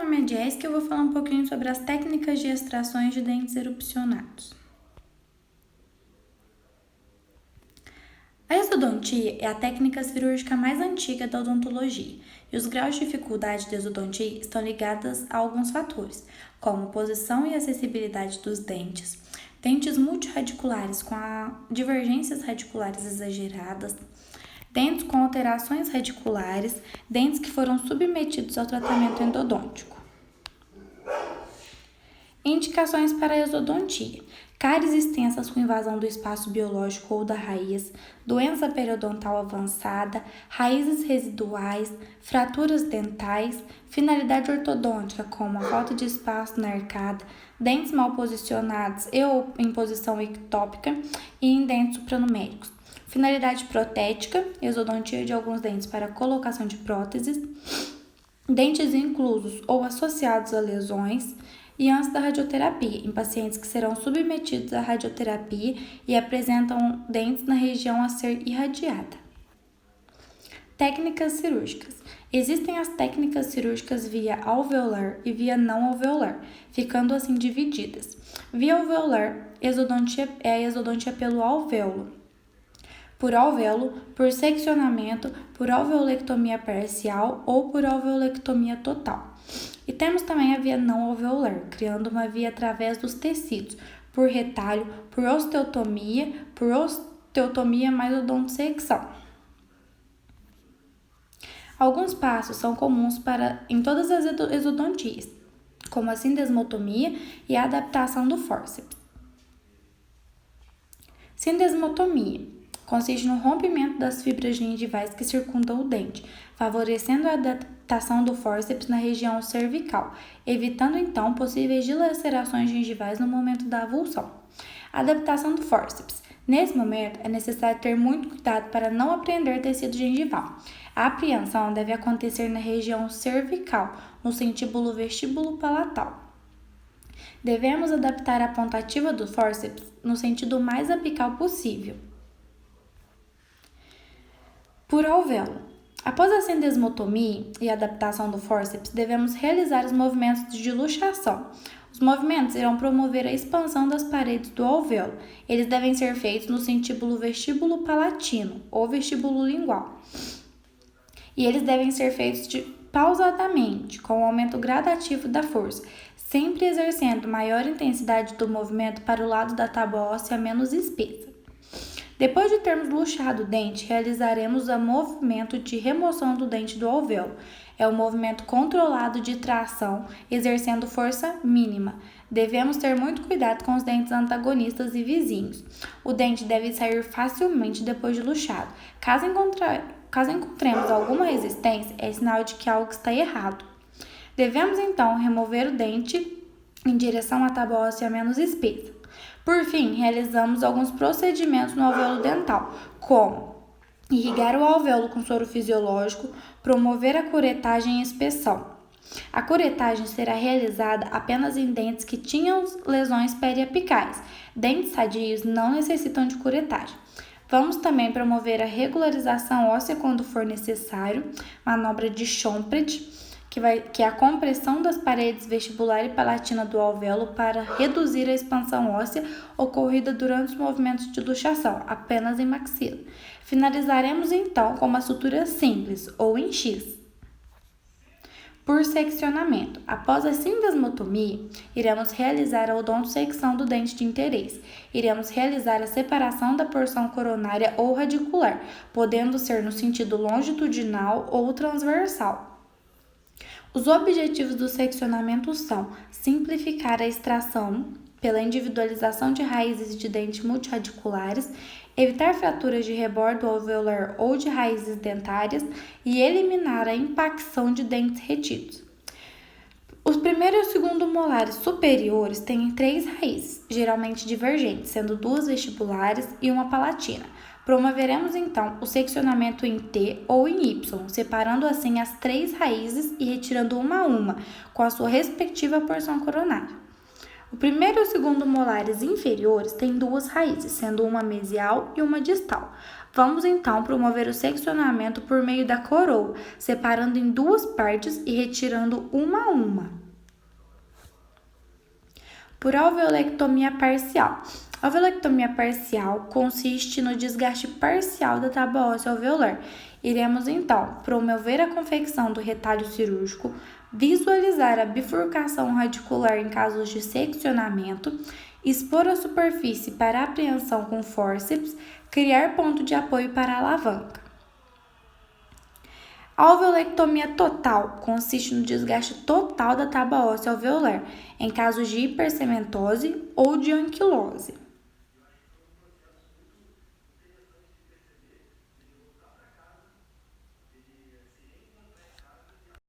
nome é Jéssica e eu vou falar um pouquinho sobre as técnicas de extrações de dentes erupcionados. A exodontia é a técnica cirúrgica mais antiga da odontologia e os graus de dificuldade da exodontia estão ligados a alguns fatores, como posição e acessibilidade dos dentes, dentes multirradiculares com divergências radiculares exageradas, dentes com alterações radiculares, dentes que foram submetidos ao tratamento endodôntico. Indicações para a exodontia: cáries extensas com invasão do espaço biológico ou da raiz, doença periodontal avançada, raízes residuais, fraturas dentais, finalidade ortodôntica como a falta de espaço na arcada, dentes mal posicionados e ou em posição ectópica e em dentes supranuméricos. Finalidade protética, exodontia de alguns dentes para colocação de próteses, dentes inclusos ou associados a lesões, e antes da radioterapia, em pacientes que serão submetidos à radioterapia e apresentam dentes na região a ser irradiada. Técnicas cirúrgicas. Existem as técnicas cirúrgicas via alveolar e via não alveolar, ficando assim divididas. Via alveolar, exodontia é a exodontia pelo alvéolo. Por alvéolo, por seccionamento, por alveolectomia parcial ou por alveolectomia total. E temos também a via não alveolar, criando uma via através dos tecidos, por retalho, por osteotomia mais odontosecção. Alguns passos são comuns em todas as exodontias, como a sindesmotomia e a adaptação do fórceps. Sindesmotomia consiste no rompimento das fibras gengivais que circundam o dente, favorecendo a adaptação do fórceps na região cervical, evitando então possíveis dilacerações gengivais no momento da avulsão. Adaptação do fórceps. Nesse momento, é necessário ter muito cuidado para não apreender tecido gengival. A apreensão deve acontecer na região cervical, no sentíbulo vestíbulo palatal. Devemos adaptar a ponta ativa do fórceps no sentido mais apical possível. Por alvéolo. Após a sindesmotomia e a adaptação do fórceps, devemos realizar os movimentos de luxação. Os movimentos irão promover a expansão das paredes do alvéolo. Eles devem ser feitos no sentíbulo vestíbulo palatino ou vestíbulo lingual. E eles devem ser feitos pausadamente, com o aumento gradativo da força, sempre exercendo maior intensidade do movimento para o lado da tábua óssea menos espessa. Depois de termos luxado o dente, realizaremos o movimento de remoção do dente do alvéolo. É um movimento controlado de tração, exercendo força mínima. Devemos ter muito cuidado com os dentes antagonistas e vizinhos. O dente deve sair facilmente depois de luxado. Caso encontremos alguma resistência, é sinal de que algo está errado. Devemos então remover o dente em direção à tábua óssea menos espessa. Por fim, realizamos alguns procedimentos no alvéolo dental, como irrigar o alvéolo com soro fisiológico, promover a curetagem e inspeção. A curetagem será realizada apenas em dentes que tinham lesões periapicais. Dentes sadios não necessitam de curetagem. Vamos também promover a regularização óssea quando for necessário, manobra de Schompedt, que é a compressão das paredes vestibular e palatina do alvéolo para reduzir a expansão óssea ocorrida durante os movimentos de luxação, apenas em maxila. Finalizaremos então com uma sutura simples ou em X. Por seccionamento. Após a sindesmotomia, iremos realizar a odontosecção do dente de interesse. Iremos realizar a separação da porção coronária ou radicular, podendo ser no sentido longitudinal ou transversal. Os objetivos do seccionamento são simplificar a extração pela individualização de raízes de dentes multirradiculares, evitar fraturas de rebordo alveolar ou de raízes dentárias e eliminar a impacção de dentes retidos. Os primeiro e o segundo molares superiores têm 3 raízes, geralmente divergentes, sendo 2 vestibulares e uma palatina. Promoveremos então o seccionamento em T ou em Y, separando assim as 3 raízes e retirando uma a uma, com a sua respectiva porção coronária. O primeiro e o segundo molares inferiores têm duas raízes, sendo uma mesial e uma distal. Vamos então promover o seccionamento por meio da coroa, separando em duas partes e retirando uma a uma. Por alveolectomia parcial. A alveolectomia parcial consiste no desgaste parcial da tábua óssea alveolar. Iremos então promover a confecção do retalho cirúrgico, visualizar a bifurcação radicular em casos de seccionamento, expor a superfície para apreensão com fórceps, criar ponto de apoio para a alavanca. A alveolectomia total consiste no desgaste total da tábua óssea alveolar, em casos de hipercementose ou de anquilose.